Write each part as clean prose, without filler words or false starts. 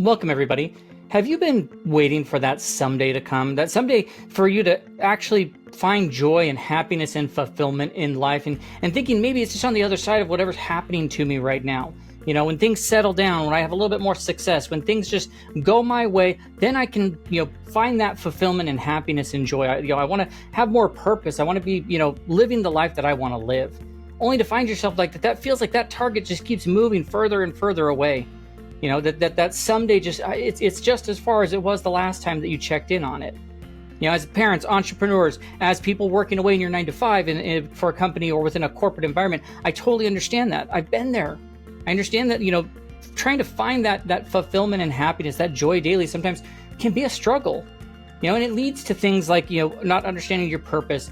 Welcome, everybody. Have you been waiting for that someday to come? That someday for you to actually find joy and happiness and fulfillment in life, and thinking maybe it's just on the other side of whatever's happening to me right now. You know, when things settle down, when I have a little bit more success, when things just go my way, then I can, find that fulfillment and happiness and joy. I want to have more purpose. I want to be, living the life that I want to live. Only to find yourself like that feels like that target just keeps moving further and further away. You know, that someday it's just as far as it was the last time that you checked in on it. You know, as parents, entrepreneurs, as people working away in your 9-to-5 for a company or within a corporate environment, I totally understand that. I've been there. I understand that, trying to find that fulfillment and happiness, that joy daily sometimes can be a struggle. And it leads to things like, not understanding your purpose,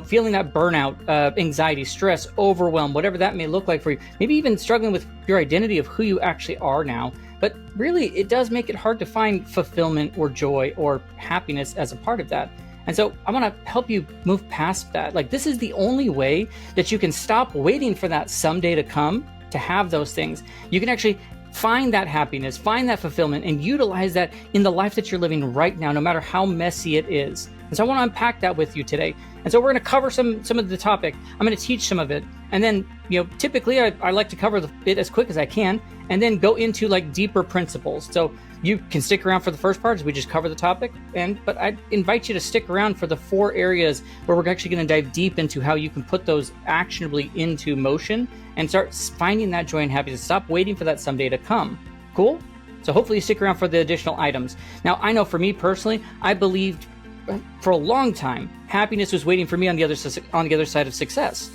feeling that burnout, anxiety, stress, overwhelm, whatever that may look like for you. Maybe even struggling with your identity of who you actually are now. But really, it does make it hard to find fulfillment or joy or happiness as a part of that. And so I want to help you move past that. Like, this is the only way that you can stop waiting for that someday to come to have those things. You can actually find that happiness, find that fulfillment, and utilize that in the life that you're living right now, no matter how messy it is. And so I want to unpack that with you today. And so we're going to cover some of the topic. I'm going to teach some of it. And then, typically I like to cover it as quick as I can and then go into like deeper principles. So you can stick around for the first part as we just cover the topic. But I invite you to stick around for the 4 areas where we're actually going to dive deep into how you can put those actionably into motion and start finding that joy and happiness. Stop waiting for that someday to come. Cool? So hopefully you stick around for the additional items. Now, I know for me personally, I believed for a long time happiness was waiting for me on the other side of success.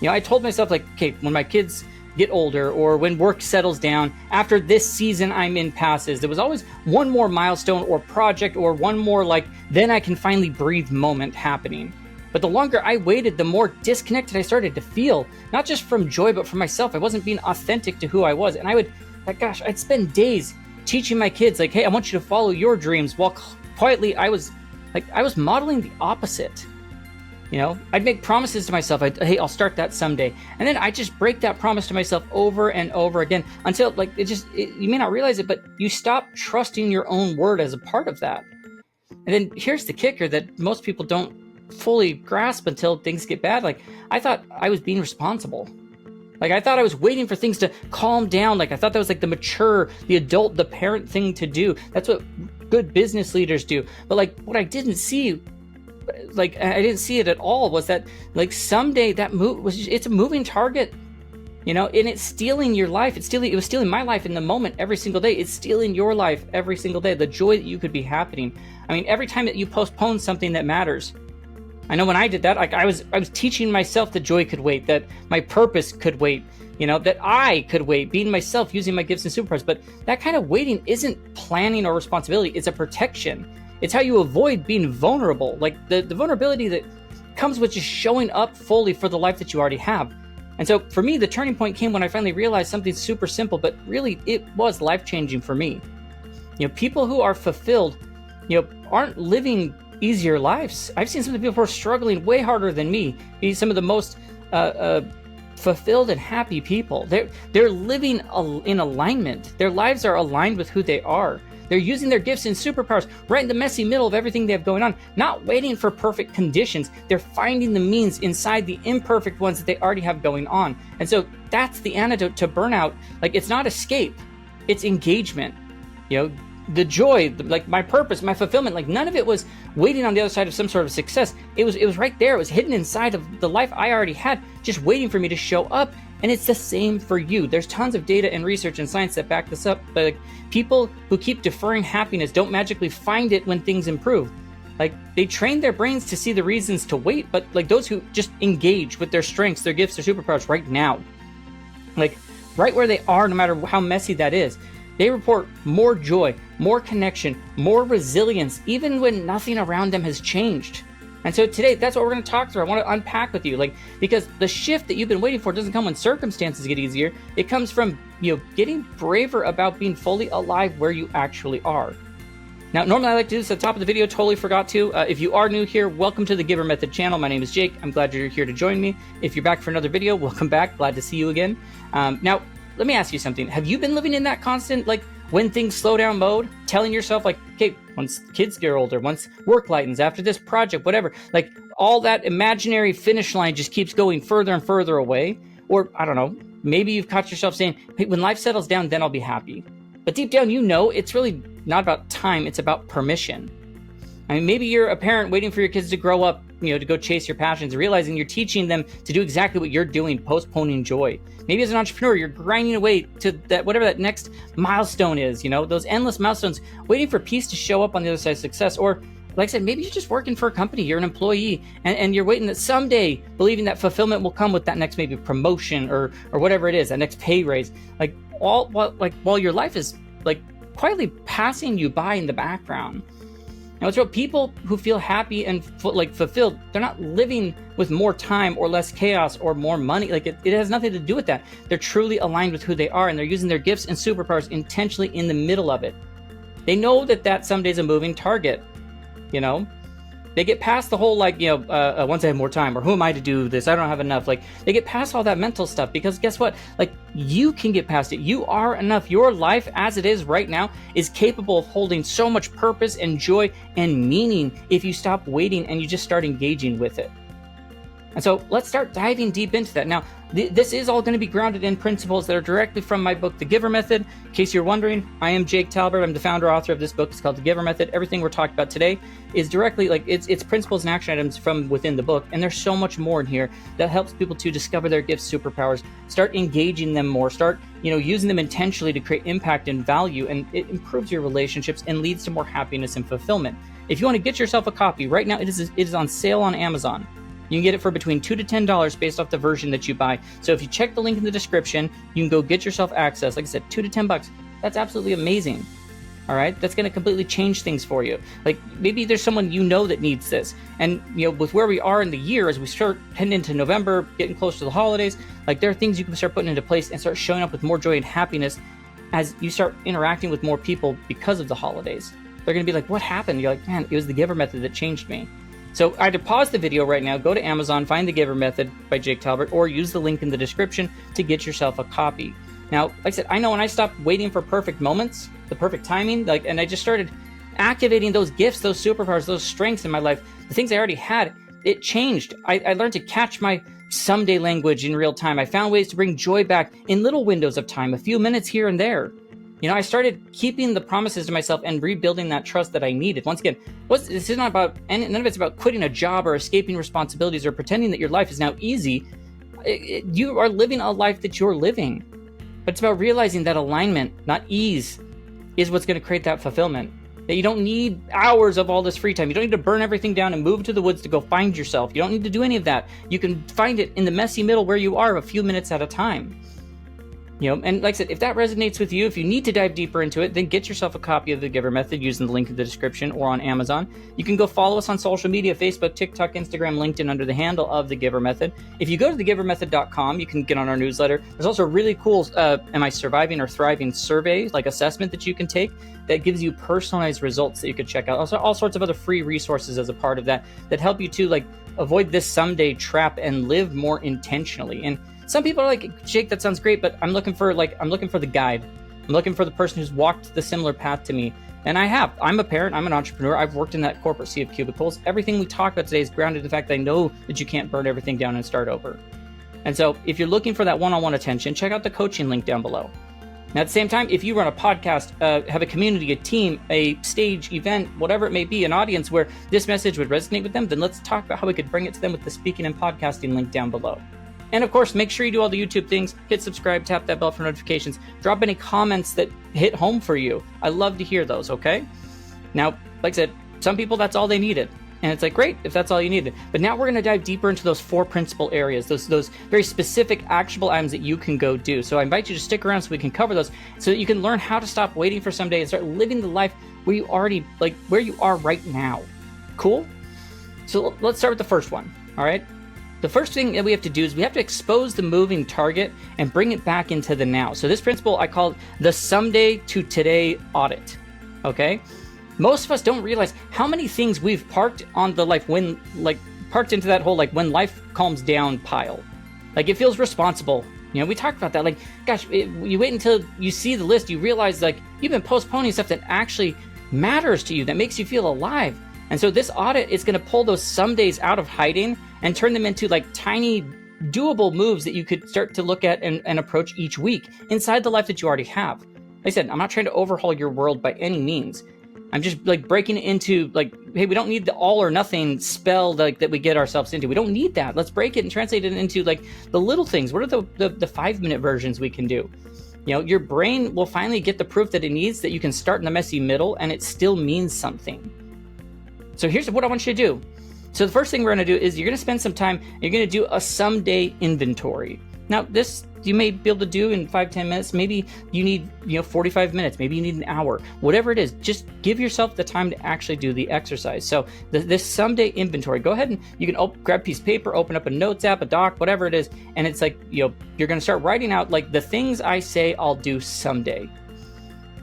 I told myself, like, okay, when my kids get older or when work settles down, after this season I'm in passes, there was always one more milestone or project or one more then I can finally breathe moment happening. But the longer I waited, the more disconnected I started to feel, not just from joy, but from myself. I wasn't being authentic to who I was. And I'd spend days teaching my kids, like, hey, I want you to follow your dreams, while quietly I was modeling the opposite. I'd make promises to myself. Hey, I'll start that someday. And then I just break that promise to myself over and over again until you may not realize it, but you stop trusting your own word as a part of that. And then here's the kicker that most people don't fully grasp until things get bad. I thought I was being responsible. I thought I was waiting for things to calm down. I thought that was the mature, the adult, the parent thing to do. That's what good business leaders do. But what I didn't see, I didn't see it at all, was that someday that it's a moving target, and it's stealing your life. It was stealing my life in the moment every single day. It's stealing your life every single day. The joy that you could be happening. I mean, every time that you postpone something that matters. I know when I did that, I was teaching myself that joy could wait, that my purpose could wait, that I could wait, being myself, using my gifts and superpowers. But that kind of waiting isn't planning or responsibility. It's a protection. It's how you avoid being vulnerable, the vulnerability that comes with just showing up fully for the life that you already have. And so for me, the turning point came when I finally realized something super simple, but really it was life-changing for me. People who are fulfilled, aren't living easier lives. I've seen some of the people who are struggling way harder than me be some of the most fulfilled and happy people. They're living in alignment. Their lives are aligned with who they are. They're using their gifts and superpowers right in the messy middle of everything they have going on, not waiting for perfect conditions. They're finding the means inside the imperfect ones that they already have going on. And so that's the antidote to burnout. It's not escape, it's engagement. The joy, my purpose, my fulfillment, none of it was waiting on the other side of some sort of success. It was right there. It was hidden inside of the life I already had, just waiting for me to show up. And it's the same for you. There's tons of data and research and science that back this up. But people who keep deferring happiness don't magically find it when things improve. They train their brains to see the reasons to wait, but those who just engage with their strengths, their gifts, their superpowers right now, right where they are, no matter how messy that is, they report more joy, more connection, more resilience, even when nothing around them has changed. And so today, that's what we're going to talk through. I want to unpack with you, because the shift that you've been waiting for doesn't come when circumstances get easier. It comes from, getting braver about being fully alive where you actually are. Now, normally I like to do this at the top of the video, totally forgot to. If you are new here, welcome to the Giver Method channel. My name is Jake. I'm glad you're here to join me. If you're back for another video, welcome back. Glad to see you again. Now, let me ask you something. Have you been living in that constant, when things slow down mode, telling yourself like, okay, once kids get older, once work lightens, after this project, whatever, like all that imaginary finish line just keeps going further and further away. Or I don't know, maybe you've caught yourself saying, hey, when life settles down, then I'll be happy. But deep down, you know, it's really not about time, it's about permission. I mean, maybe you're a parent waiting for your kids to grow up, you know, to go chase your passions, realizing you're teaching them to do exactly what you're doing, postponing joy. Maybe as an entrepreneur, you're grinding away to that, whatever that next milestone is, you know, those endless milestones, waiting for peace to show up on the other side of success. Or like I said, maybe you're just working for a company, you're an employee, and you're waiting that someday, believing that fulfillment will come with that next maybe promotion or whatever it is, that next pay raise. Like while your life is like quietly passing you by in the background. Now, it's real. People who feel happy and fulfilled, they're not living with more time or less chaos or more money. Like it has nothing to do with that. They're truly aligned with who they are, and they're using their gifts and superpowers intentionally in the middle of it. They know that someday's a moving target. You know, they get past the whole once I have more time, or who am I to do this? I don't have enough. Like they get past all that mental stuff, because guess what? Like you can get past it. You are enough. Your life as it is right now is capable of holding so much purpose and joy and meaning if you stop waiting and you just start engaging with it. And so let's start diving deep into that. Now, this is all going to be grounded in principles that are directly from my book, The GIVER Method. In case you're wondering, I am Jake Talbert. I'm the founder, author of this book. It's called The GIVER Method. Everything we're talking about today is directly it's principles and action items from within the book. And there's so much more in here that helps people to discover their gifts, superpowers, start engaging them more, start using them intentionally to create impact and value. And it improves your relationships and leads to more happiness and fulfillment. If you want to get yourself a copy, right now it is on sale on Amazon. You can get it for between $2 to $10 based off the version that you buy. So if you check the link in the description, you can go get yourself access. Like I said, $2 to $10. That's absolutely amazing. All right, that's going to completely change things for you. Like maybe there's someone that needs this, and with where we are in the year, as we start heading into November, getting close to the holidays, like there are things you can start putting into place and start showing up with more joy and happiness as you start interacting with more people because of the holidays. They're going to be like, "What happened?" You're like, "Man, it was the GIVER Method that changed me." So either pause the video right now, go to Amazon, find The GIVER Method by Jake Talbert, or use the link in the description to get yourself a copy. Now, like I said, I know when I stopped waiting for perfect moments, the perfect timing, and I just started activating those gifts, those superpowers, those strengths in my life, the things I already had, it changed. I learned to catch my someday language in real time. I found ways to bring joy back in little windows of time, a few minutes here and there. I started keeping the promises to myself and rebuilding that trust that I needed. Once again, this is not about, and none of it's about quitting a job or escaping responsibilities or pretending that your life is now easy. You are living a life that you're living. But it's about realizing that alignment, not ease, is what's going to create that fulfillment. That you don't need hours of all this free time. You don't need to burn everything down and move to the woods to go find yourself. You don't need to do any of that. You can find it in the messy middle where you are, a few minutes at a time. And like I said, if that resonates with you, if you need to dive deeper into it, then get yourself a copy of The GIVER Method using the link in the description or on Amazon. You can go follow us on social media, Facebook, TikTok, Instagram, LinkedIn under the handle of The GIVER Method. If you go to thegivermethod.com, you can get on our newsletter. There's also a really cool Am I Surviving or Thriving survey, like assessment that you can take that gives you personalized results that you could check out. Also, all sorts of other free resources as a part of that help you to avoid this someday trap and live more intentionally. And some people are like, Jake, that sounds great, but I'm looking for the guide. I'm looking for the person who's walked the similar path to me. And I have. I'm a parent. I'm an entrepreneur. I've worked in that corporate sea of cubicles. Everything we talk about today is grounded in the fact that I know that you can't burn everything down and start over. And so if you're looking for that one-on-one attention, check out the coaching link down below. Now, at the same time, if you run a podcast, have a community, a team, a stage, event, whatever it may be, an audience where this message would resonate with them, then let's talk about how we could bring it to them with the speaking and podcasting link down below. And of course, make sure you do all the YouTube things, hit subscribe, tap that bell for notifications, drop any comments that hit home for you. I love to hear those, okay? Now, like I said, some people, that's all they needed. And it's like, great, if that's all you needed. But now we're gonna dive deeper into those 4 principal areas, those very specific actionable items that you can go do. So I invite you to stick around so we can cover those so that you can learn how to stop waiting for someday and start living the life where you already, where you are right now. Cool? So let's start with the first one, all right? The first thing that we have to do is we have to expose the moving target and bring it back into the now. So this principle I call the someday to today audit, okay? Most of us don't realize how many things we've parked on the parked into that whole when life calms down pile. It feels responsible You know, we talked about that. Like, gosh, you wait until you see the list, you realize like you've been postponing stuff that actually matters to you, that makes you feel alive. And so this audit is going to pull those some days out of hiding and turn them into like tiny doable moves that you could start to look at and approach each week inside the life that you already have. Like I said, I'm not trying to overhaul your world by any means. I'm just like breaking it into like, hey, we don't need the all or nothing spell like that we get ourselves into. We don't need that. Let's break it and translate it into like the little things. What are the 5-minute versions we can do? You know, your brain will finally get the proof that it needs, that you can start in the messy middle and it still means something. So here's what I want you to do. So the first thing we're going to do is you're going to spend some time, you're going to do a someday inventory. Now this you may be able to do in 5-10 minutes. Maybe you need 45 minutes. Maybe you need an hour. Whatever it is, just give yourself the time to actually do the exercise. So this someday inventory, go ahead and you can grab a piece of paper, open up a notes app, a doc, whatever it is, and it's like you're going to start writing out like the things I say I'll do someday.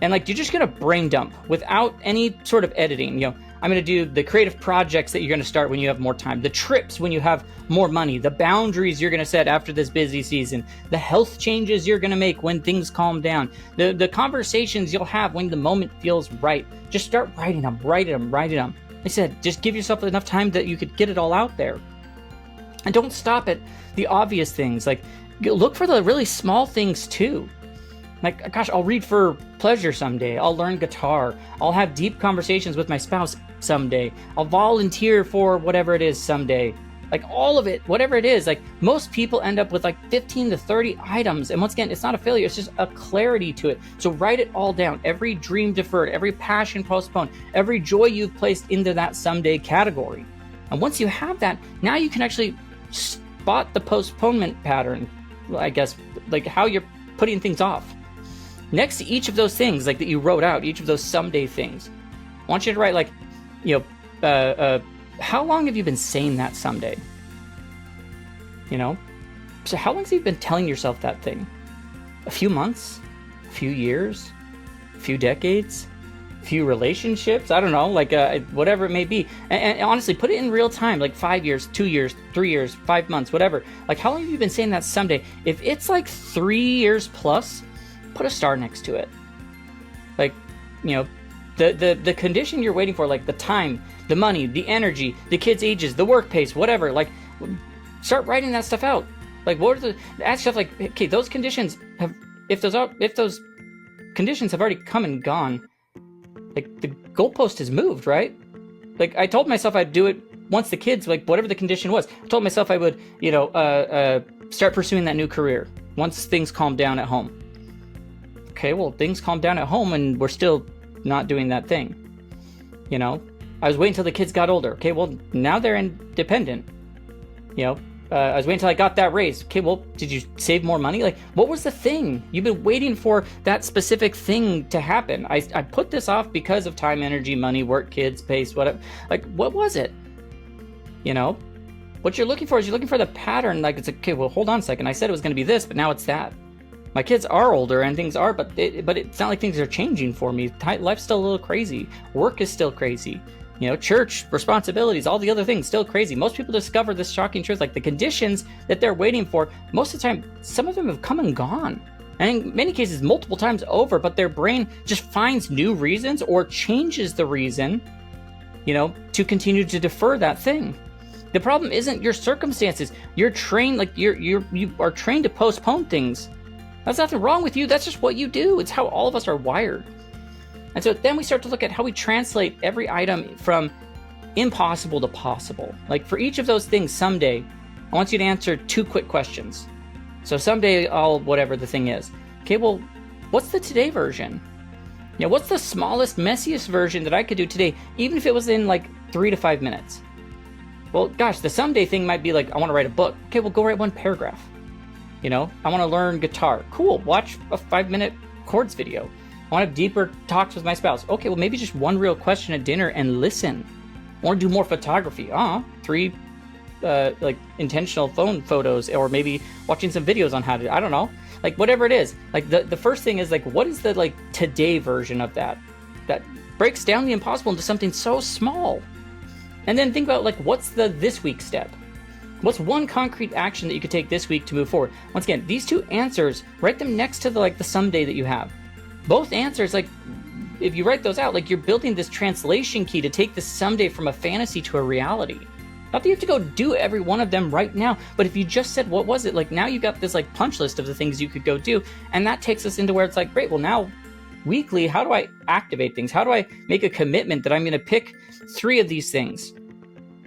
And like you're just going to brain dump without any sort of editing. I'm going to do the creative projects that you're going to start when you have more time, the trips when you have more money, the boundaries you're going to set after this busy season, the health changes you're going to make when things calm down, the conversations you'll have when the moment feels right. Just start writing them. Like I said, just give yourself enough time that you could get it all out there. And don't stop at the obvious things. Like look for the really small things too. Like, gosh, I'll read for pleasure someday. I'll learn guitar. I'll have deep conversations with my spouse someday. I'll volunteer for whatever it is someday. Like all of it, whatever it is, like most people end up with like 15 to 30 items. And once again, it's not a failure. It's just a clarity to it. So write it all down. Every dream deferred, every passion postponed, every joy you've placed into that someday category. And once you have that, now you can actually spot the postponement pattern, I guess, like how you're putting things off. Next to each of those things, like that you wrote out, each of those someday things, I want you to write like, how long have you been saying that someday? So how long have you been telling yourself that thing? A few months? A few years? A few decades? A few relationships? I don't know, like whatever it may be. And honestly, put it in real time, like 5 years, 2 years, 3 years, 5 months, whatever. Like how long have you been saying that someday? If it's like 3 years plus, put a star next to it. Like, the condition you're waiting for, like the time, the money, the energy, the kids' ages, the work pace, whatever, like start writing that stuff out. Like what are ask yourself like, okay, those conditions have, if those conditions have already come and gone, like the goalpost has moved, right? Like I told myself I'd do it once the kids, like whatever the condition was. I told myself I would, start pursuing that new career once things calmed down at home. Okay, well, things calmed down at home and we're still not doing that thing. I was waiting until the kids got older. Okay, well, now they're independent. I was waiting until I got that raise. Okay, well, did you save more money? Like, what was the thing? You've been waiting for that specific thing to happen. I put this off because of time, energy, money, work, kids, pace, whatever. Like, what was it? What you're looking for is you're looking for the pattern. Like, it's like, okay, well, hold on a second. I said it was going to be this, but now it's that. My kids are older and things are, but it's not like things are changing for me. Life's still a little crazy. Work is still crazy. Church, responsibilities, all the other things, still crazy. Most people discover this shocking truth, like the conditions that they're waiting for, most of the time, some of them have come and gone. And in many cases, multiple times over, but their brain just finds new reasons or changes the reason, to continue to defer that thing. The problem isn't your circumstances. You're trained, like you are trained to postpone things. There's nothing wrong with you. That's just what you do. It's how all of us are wired. And so then we start to look at how we translate every item from impossible to possible. Like for each of those things someday, I want you to answer 2 quick questions. So someday I'll whatever the thing is. Okay, well, what's the today version? What's the smallest, messiest version that I could do today, even if it was in like 3 to 5 minutes? Well, gosh, the someday thing might be like, I want to write a book. Okay, well, go write 1 paragraph. I want to learn guitar. Cool, watch a 5-minute chords video. I want to have deeper talks with my spouse. Okay, well, maybe just 1 real question at dinner and listen. I want to do more photography. 3 like intentional phone photos, or maybe watching some videos on how to, I don't know, like whatever it is. Like the first thing is like, what is the like today version of that breaks down the impossible into something so small? And then think about like, what's the this week step? What's one concrete action that you could take this week to move forward? Once again, these two answers, write them next to the someday that you have. Both answers, like if you write those out, like you're building this translation key to take the someday from a fantasy to a reality. Not that you have to go do every one of them right now, but if you just said, what was it? Like now you've got this like punch list of the things you could go do. And that takes us into where it's like, great, well now weekly, how do I activate things? How do I make a commitment that I'm going to pick 3 of these things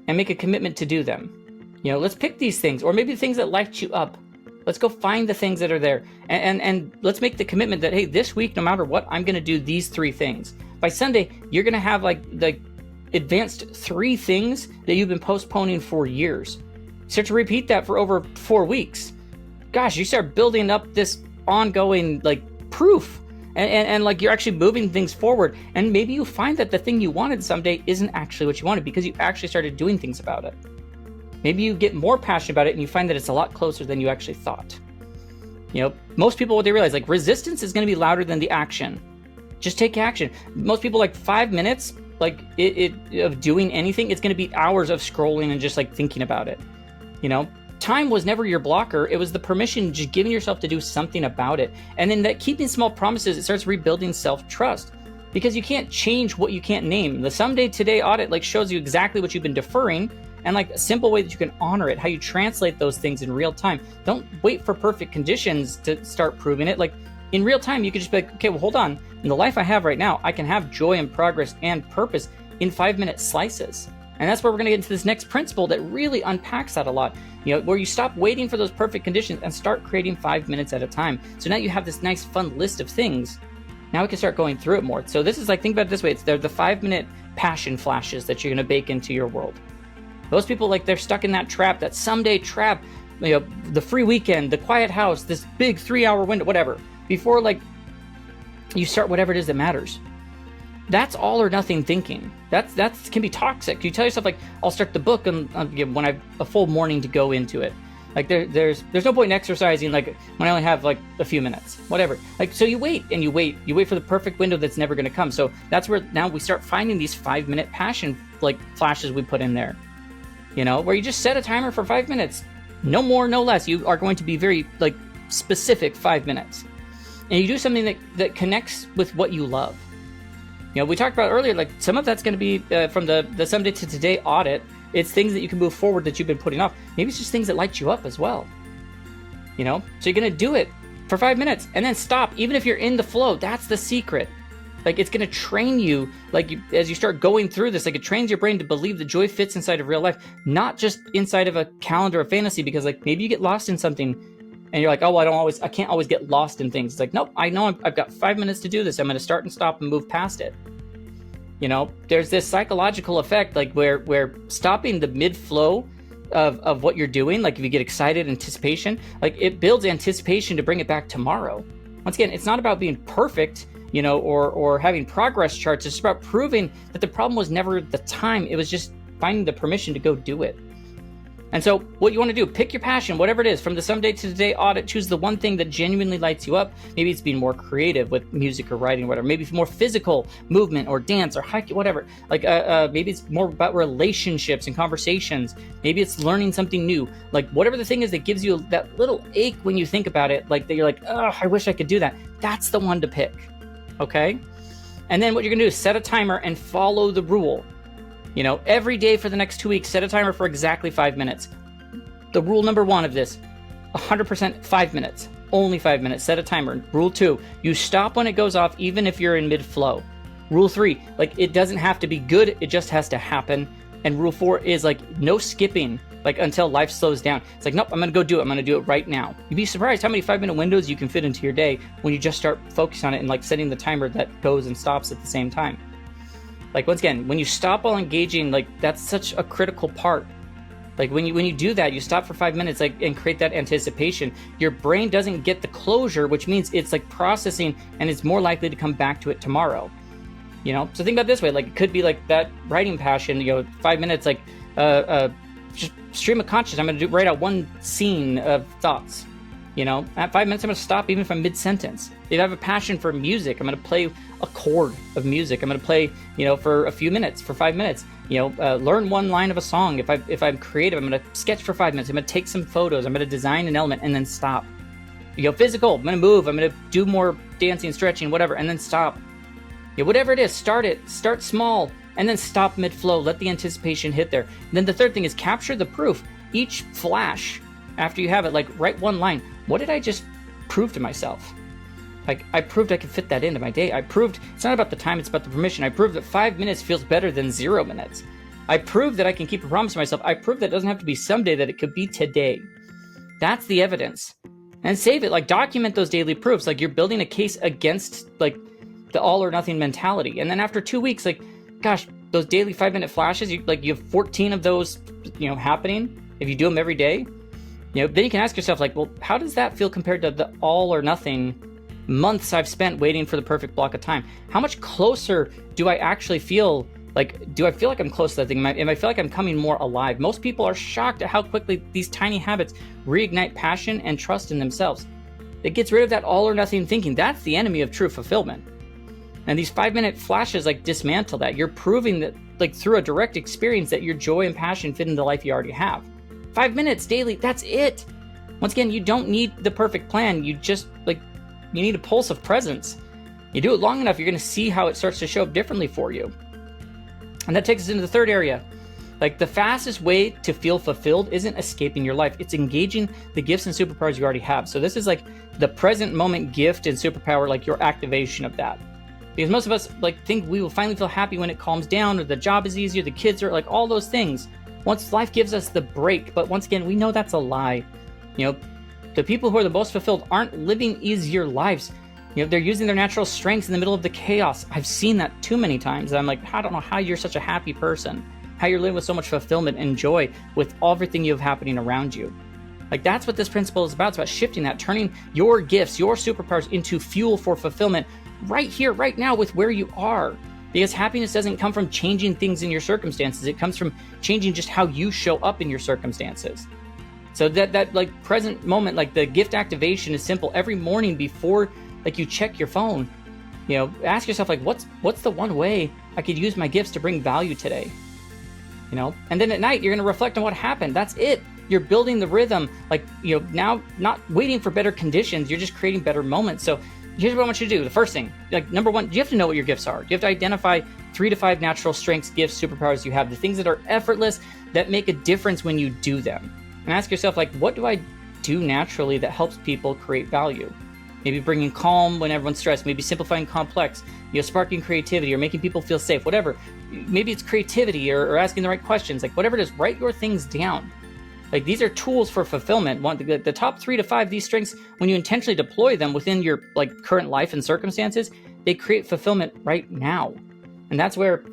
and make a commitment to do them? You know, let's pick these things, or maybe the things that light you up. Let's go find the things that are there. And let's make the commitment that, hey, this week, no matter what, I'm going to do these 3 things. By Sunday, you're going to have like the advanced 3 things that you've been postponing for years. Start to repeat that for over 4 weeks. Gosh, you start building up this ongoing like proof. And like you're actually moving things forward. And maybe you find that the thing you wanted someday isn't actually what you wanted because you actually started doing things about it. Maybe you get more passionate about it and you find that it's a lot closer than you actually thought. You know, most people, what they realize, like resistance is going to be louder than the action. Just take action. Most people, like 5 minutes, like of doing anything, it's going to be hours of scrolling and just like thinking about it. You know, time was never your blocker. It was the permission, just giving yourself to do something about it. And then that keeping small promises, it starts rebuilding self-trust because you can't change what you can't name. The someday today audit like shows you exactly what you've been deferring and like a simple way that you can honor it, how you translate those things in real time. Don't wait for perfect conditions to start proving it. Like in real time, you could just be like, okay, well, hold on. In the life I have right now, I can have joy and progress and purpose in 5-minute slices. And that's where we're going to get into this next principle that really unpacks that a lot. You know, where you stop waiting for those perfect conditions and start creating 5 minutes at a time. So now you have this nice fun list of things. Now we can start going through it more. So this is like, think about it this way. It's the 5-minute passion flashes that you're going to bake into your world. Most people, like, they're stuck in that trap, that someday trap, you know, the free weekend, the quiet house, this big 3-hour window, whatever, before, like, you start whatever it is that matters. That's all or nothing thinking. That can be toxic. You tell yourself, like, I'll start the book when I have a full morning to go into it. Like, there's no point in exercising, like, when I only have, like, a few minutes, whatever. Like, so you wait, and you wait for the perfect window that's never going to come. So that's where now we start finding these 5-minute passion, like, flashes we put in there. You know, where you just set a timer for 5 minutes. No more, no less. You are going to be very, like, specific 5 minutes. And you do something that connects with what you love. You know, we talked about earlier, like, some of that's going to be from the someday to today audit. It's things that you can move forward that you've been putting off. Maybe it's just things that light you up as well. You know, so you're going to do it for 5 minutes and then stop. Even if you're in the flow, that's the secret. Like, it's going to train you, like, as you start going through this, like, it trains your brain to believe that joy fits inside of real life, not just inside of a calendar of fantasy, because, like, maybe you get lost in something and you're like, oh, well, I can't always get lost in things. It's like, nope, I know I've got 5 minutes to do this. I'm going to start and stop and move past it. You know, there's this psychological effect, like, where stopping the mid-flow of what you're doing, like, if you get excited, anticipation, like, it builds anticipation to bring it back tomorrow. Once again, it's not about being perfect, you know, or having progress charts. It's about proving that the problem was never the time. It was just finding the permission to go do it. And so what you want to do, pick your passion, whatever it is, from the someday to today audit, choose the one thing that genuinely lights you up. Maybe it's being more creative with music or writing or whatever. Maybe it's more physical movement or dance or hiking, whatever. Like maybe it's more about relationships and conversations. Maybe it's learning something new. Like, whatever the thing is that gives you that little ache when you think about it, like that you're like, oh, I wish I could do that. That's the one to pick. Okay? And then what you're gonna do is set a timer and follow the rule. You know, every day for the next 2 weeks, set a timer for exactly 5 minutes. The rule number 1 of this, 100% 5 minutes, only 5 minutes, set a timer. Rule 2, you stop when it goes off, even if you're in mid-flow. Rule 3, like, it doesn't have to be good, it just has to happen. And rule 4 is, like, no skipping, like, until life slows down. It's like, nope, I'm gonna go do it. I'm gonna do it right now. You'd be surprised how many 5-minute windows you can fit into your day when you just start focusing on it and, like, setting the timer that goes and stops at the same time. Like, once again, when you stop while engaging, like, that's such a critical part. Like, when you do that, you stop for 5 minutes, like, and create that anticipation. Your brain doesn't get the closure, which means it's, like, processing, and it's more likely to come back to it tomorrow. You know, so think about it this way. Like, it could be like that writing passion. You know, 5 minutes, like, just stream of consciousness. I'm going to write out one scene of thoughts. At 5 minutes, I'm going to stop even if I'm mid-sentence. If I have a passion for music, I'm going to play a chord of music. I'm going to play, for a few minutes, for 5 minutes. Learn one line of a song. If I'm creative, I'm going to sketch for 5 minutes. I'm going to take some photos. I'm going to design an element and then stop. Physical, I'm going to move. I'm going to do more dancing, stretching, whatever, and then stop. Whatever it is, start small, and then stop mid-flow. Let the anticipation hit there. And then the third thing is capture the proof. Each flash, after you have it, write one line. What did I just prove to myself? I proved I could fit that into my day. I proved it's not about the time, it's about the permission. I proved that 5 minutes feels better than 0 minutes. I proved that I can keep a promise to myself. I proved that it doesn't have to be someday, that it could be today. That's the evidence. And save it. Document those daily proofs. You're building a case against the all or nothing mentality. And then after 2 weeks, gosh, those daily 5-minute flashes, you have 14 of those, happening. If you do them every day, then you can ask yourself, well, how does that feel compared to the all or nothing months I've spent waiting for the perfect block of time? How much closer do I actually feel? Do I feel like I'm close to that thing? Am I feel like I'm coming more alive? Most people are shocked at how quickly these tiny habits reignite passion and trust in themselves. It gets rid of that all or nothing thinking. That's the enemy of true fulfillment. And these 5-minute flashes dismantle that. You're proving that through a direct experience that your joy and passion fit into the life you already have. 5 minutes daily, that's it. Once again, you don't need the perfect plan. You just you need a pulse of presence. You do it long enough, you're going to see how it starts to show up differently for you. And that takes us into the third area. The fastest way to feel fulfilled isn't escaping your life. It's engaging the gifts and superpowers you already have. So this is the present moment gift and superpower, your activation of that. Because most of us think we will finally feel happy when it calms down, or the job is easier, the kids are all those things. Once life gives us the break. But once again, we know that's a lie. The people who are the most fulfilled aren't living easier lives. They're using their natural strengths in the middle of the chaos. I've seen that too many times. I'm I don't know how you're such a happy person, how you're living with so much fulfillment and joy with everything you have happening around you. That's what this principle is about. It's about shifting that, turning your gifts, your superpowers into fuel for fulfillment right here, right now, with where you are. Because happiness doesn't come from changing things in your circumstances. It comes from changing just how you show up in your circumstances. So that present moment, the gift activation is simple. Every morning before you check your phone, ask yourself what's the one way I could use my gifts to bring value today? And then at night you're going to reflect on what happened. That's it. You're building the rhythm. Now not waiting for better conditions. You're just creating better moments. So here's what I want you to do. The first thing, number one, you have to know what your gifts are. You have to identify 3 to 5 natural strengths, gifts, superpowers you have, the things that are effortless, that make a difference when you do them. And ask yourself, what do I do naturally that helps people create value? Maybe bringing calm when everyone's stressed, maybe simplifying complex, sparking creativity or making people feel safe, whatever. Maybe it's creativity or asking the right questions, whatever it is, write your things down. These are tools for fulfillment. The top 3 to 5 of these strengths, when you intentionally deploy them within your current life and circumstances, they create fulfillment right now. And that's where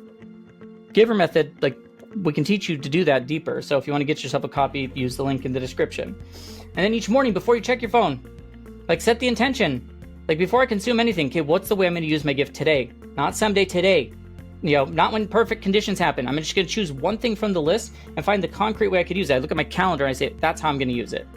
GIVER method, we can teach you to do that deeper. So if you want to get yourself a copy, use the link in the description. And then each morning before you check your phone, set the intention. Before I consume anything, okay, what's the way I'm going to use my gift today? Not someday, today. Not when perfect conditions happen. I'm just going to choose one thing from the list and find the concrete way I could use it. I look at my calendar and I say, that's how I'm going to use it.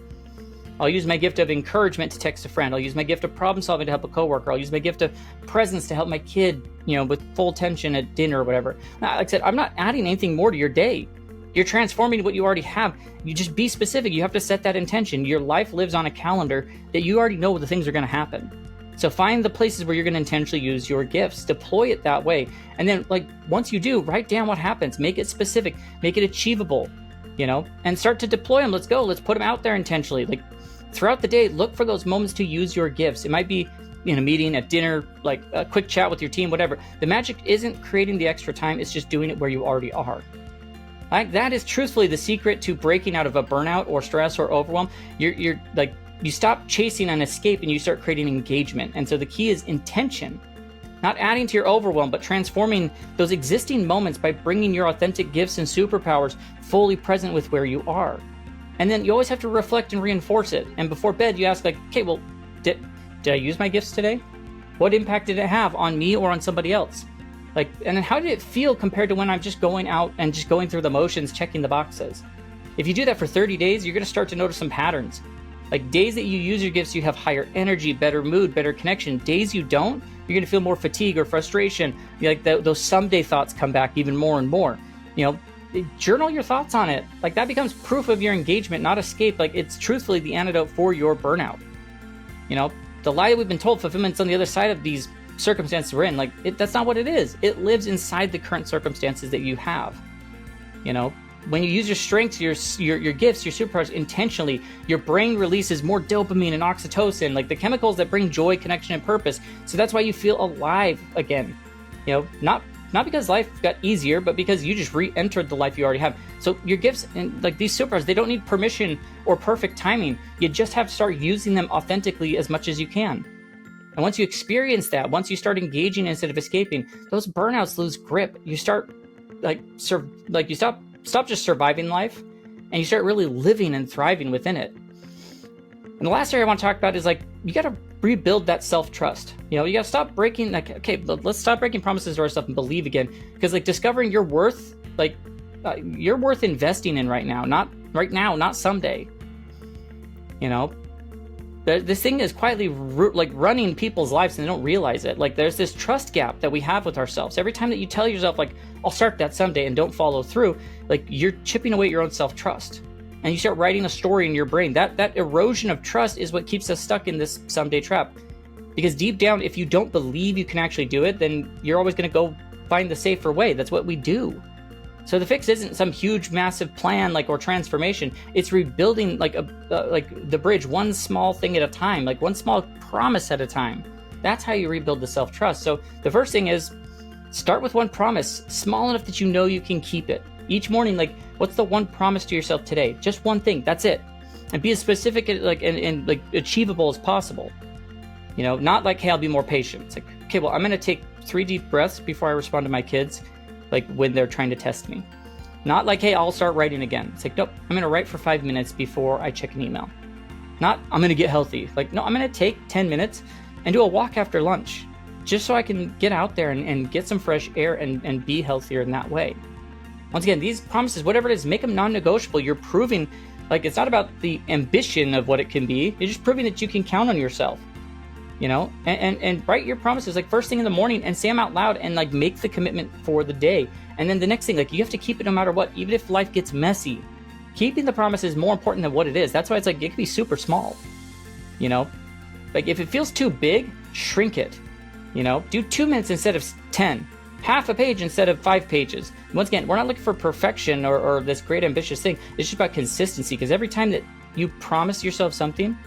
I'll use my gift of encouragement to text a friend. I'll use my gift of problem solving to help a coworker. I'll use my gift of presence to help my kid, with full attention at dinner or whatever. Like I said, I'm not adding anything more to your day. You're transforming what you already have. You just be specific. You have to set that intention. Your life lives on a calendar that you already know the things are going to happen. So find the places where you're going to intentionally use your gifts, deploy it that way. And then once you do, write down what happens, make it specific, make it achievable, and start to deploy them. Let's go. Let's put them out there intentionally. Throughout the day, look for those moments to use your gifts. It might be in a meeting, at dinner, a quick chat with your team, whatever. The magic isn't creating the extra time. It's just doing it where you already are. That is truthfully the secret to breaking out of a burnout or stress or overwhelm. You stop chasing an escape and you start creating engagement. And so the key is intention, not adding to your overwhelm, but transforming those existing moments by bringing your authentic gifts and superpowers fully present with where you are. And then you always have to reflect and reinforce it. And before bed, you ask okay, well, did I use my gifts today? What impact did it have on me or on somebody else? And then how did it feel compared to when I'm just going out and just going through the motions, checking the boxes? If you do that for 30 days, you're going to start to notice some patterns. Like days that you use your gifts, you have higher energy, better mood, better connection. Days you don't, you're going to feel more fatigue or frustration. Like those someday thoughts come back even more and more. Journal your thoughts on it. Like that becomes proof of your engagement, not escape. Like it's truthfully the antidote for your burnout. The lie that we've been told, fulfillment's on the other side of these circumstances we're in. Like that's not what it is. It lives inside the current circumstances that you have. When you use your strengths, your gifts, your superpowers intentionally, your brain releases more dopamine and oxytocin, like the chemicals that bring joy, connection, and purpose. So that's why you feel alive again. Not because life got easier, but because you just re-entered the life you already have. So your gifts and like these superpowers, they don't need permission or perfect timing. You just have to start using them authentically as much as you can. And once you experience that, once you start engaging instead of escaping, those burnouts lose grip. You start you stop just surviving life, and you start really living and thriving within it. And the last area I want to talk about is you got to rebuild that self-trust. You got to stop breaking, let's stop breaking promises to ourselves and believe again. Because discovering your worth, you're worth investing in right now, not someday. This thing is quietly running people's lives and they don't realize it. There's this trust gap that we have with ourselves. Every time that you tell yourself, I'll start that someday and don't follow through, you're chipping away your own self-trust. And you start writing a story in your brain. That erosion of trust is what keeps us stuck in this someday trap. Because deep down, if you don't believe you can actually do it, then you're always going to go find the safer way. That's what we do. So the fix isn't some huge, massive plan or transformation. It's rebuilding the bridge, one small thing at a time, one small promise at a time. That's how you rebuild the self-trust. So the first thing is start with one promise, small enough that you know you can keep it. Each morning, what's the one promise to yourself today? Just one thing. That's it. And be as specific and achievable as possible. Not hey, I'll be more patient. It's okay, well, I'm going to take 3 deep breaths before I respond to my kids. When they're trying to test me. Not hey, I'll start writing again. It's nope, I'm going to write for 5 minutes before I check an email. Not, I'm going to get healthy. No, I'm going to take 10 minutes and do a walk after lunch, just so I can get out there and get some fresh air and be healthier in that way. Once again, these promises, whatever it is, make them non-negotiable. You're proving, it's not about the ambition of what it can be. You're just proving that you can count on yourself. And write your promises first thing in the morning and say them out loud and make the commitment for the day. And then the next thing, you have to keep it no matter what, even if life gets messy. Keeping the promise is more important than what it is. That's why it's it can be super small. If it feels too big, shrink it. Do 2 minutes instead of 10, half a page instead of 5 pages. Once again, we're not looking for perfection or this great ambitious thing. It's just about consistency, because every time that you promise yourself something,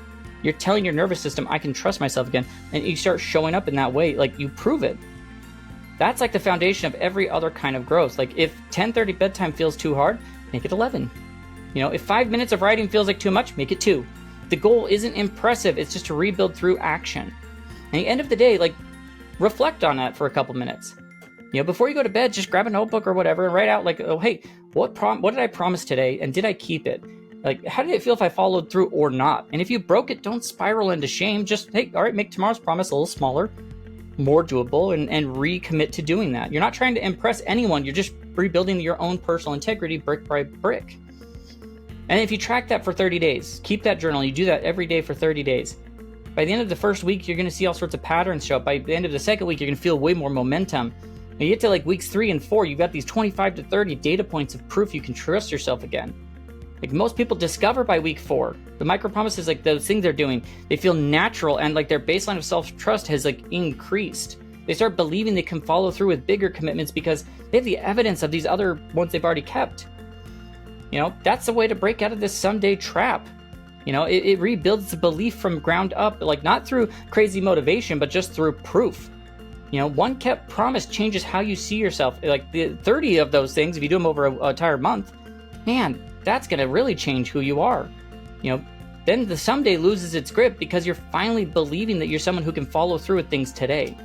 you're telling your nervous system, I can trust myself again. And you start showing up in that way, you prove it. That's the foundation of every other kind of growth. If 10:30 bedtime feels too hard, make it 11. If 5 minutes of writing feels too much, make it 2. The goal isn't impressive. It's just to rebuild through action. And at the end of the day, reflect on that for a couple minutes. Before you go to bed, just grab a notebook or whatever and write out oh, hey, what did I promise today? And did I keep it? How did it feel if I followed through or not? And if you broke it, don't spiral into shame. Just, hey, all right, make tomorrow's promise a little smaller, more doable, and recommit to doing that. You're not trying to impress anyone. You're just rebuilding your own personal integrity brick by brick. And if you track that for 30 days, keep that journal. You do that every day for 30 days. By the end of the first week, you're going to see all sorts of patterns show up. By the end of the second week, you're going to feel way more momentum. When you get to weeks 3 and 4, you've got these 25 to 30 data points of proof you can trust yourself again. Most people discover by week 4, the micro promises, those things they're doing, they feel natural, and their baseline of self-trust has increased. They start believing they can follow through with bigger commitments because they have the evidence of these other ones they've already kept. That's the way to break out of this someday trap. It rebuilds the belief from ground up, not through crazy motivation, but just through proof. One kept promise changes how you see yourself. The 30 of those things, if you do them over an entire month, man, that's going to really change who you are. Then the someday loses its grip because you're finally believing that you're someone who can follow through with things today.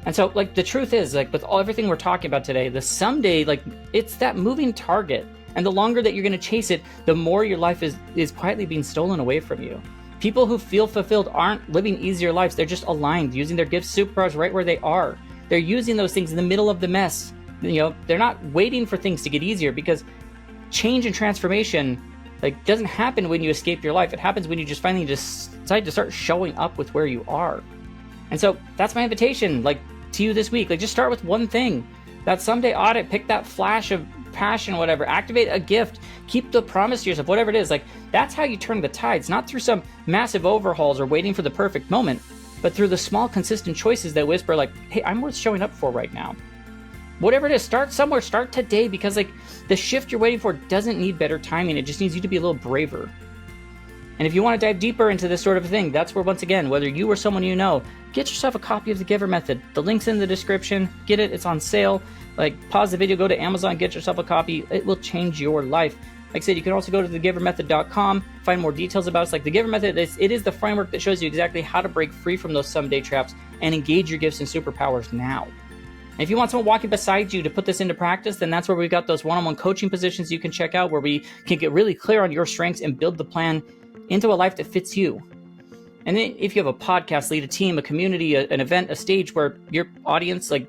And so, the truth is, with everything we're talking about today, the someday, it's that moving target. And the longer that you're going to chase it, the more your life is quietly being stolen away from you. People who feel fulfilled aren't living easier lives. They're just aligned, using their gifts, superpowers right where they are. They're using those things in the middle of the mess. They're not waiting for things to get easier, because change and transformation Like, it doesn't happen when you escape your life. It happens when you just finally decide to start showing up with where you are. And so that's my invitation, like, to you this week. Like, just start with one thing. That someday audit, pick that flash of passion, whatever, activate a gift, keep the promise to yourself, whatever it is. Like, that's how you turn the tides, not through some massive overhauls or waiting for the perfect moment, but through the small, consistent choices that whisper like, hey, I'm worth showing up for right now. Whatever it is, start somewhere, start today, because like the shift you're waiting for doesn't need better timing. It just needs you to be a little braver. And if you want to dive deeper into this sort of thing, that's where, once again, whether you or someone you know, get yourself a copy of the GIVER method. The link's in the description. Get it. It's on sale. Like, pause the video, go to Amazon, get yourself a copy. It will change your life. Like I said, you can also go to thegivermethod.com, find more details about it. It's like the GIVER method, it is the framework that shows you exactly how to break free from those someday traps and engage your gifts and superpowers now. And if you want someone walking beside you to put this into practice, then that's where we've got those one-on-one coaching positions you can check out, where we can get really clear on your strengths and build the plan into a life that fits you. And then if you have a podcast, lead a team, a community, an event, a stage where your audience like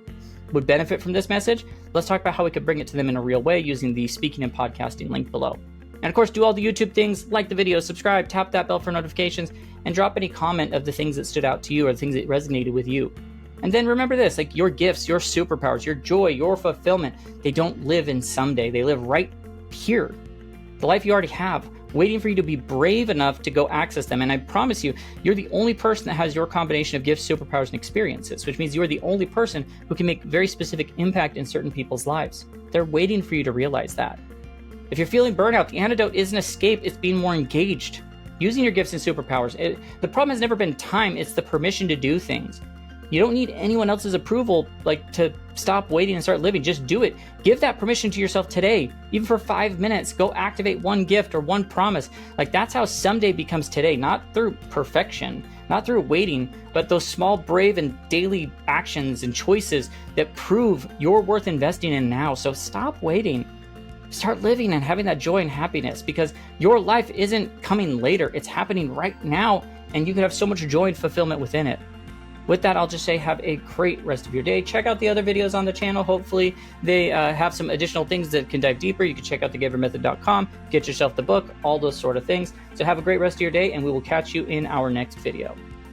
would benefit from this message, let's talk about how we could bring it to them in a real way using the speaking and podcasting link below. And of course, do all the YouTube things, like the video, subscribe, tap that bell for notifications, and drop any comment of the things that stood out to you or the things that resonated with you. And then remember this, like, your gifts, your superpowers, your joy, your fulfillment, they don't live in someday. They live right here. The life you already have, waiting for you to be brave enough to go access them. And I promise you, you're the only person that has your combination of gifts, superpowers, and experiences, which means you're the only person who can make very specific impact in certain people's lives. They're waiting for you to realize that. If you're feeling burnout, the antidote isn't escape, it's being more engaged. Using your gifts and superpowers. The problem has never been time, it's the permission to do things. You don't need anyone else's approval, like, to stop waiting and start living. Just do it. Give that permission to yourself today. Even for 5 minutes, go activate one gift or one promise. Like, that's how someday becomes today, not through perfection, not through waiting, but those small, brave, and daily actions and choices that prove you're worth investing in now. So stop waiting. Start living and having that joy and happiness, because your life isn't coming later. It's happening right now, and you can have so much joy and fulfillment within it. With that, I'll just say have a great rest of your day. Check out the other videos on the channel. Hopefully they have some additional things that can dive deeper. You can check out thegivermethod.com, get yourself the book, all those sort of things. So have a great rest of your day, and we will catch you in our next video.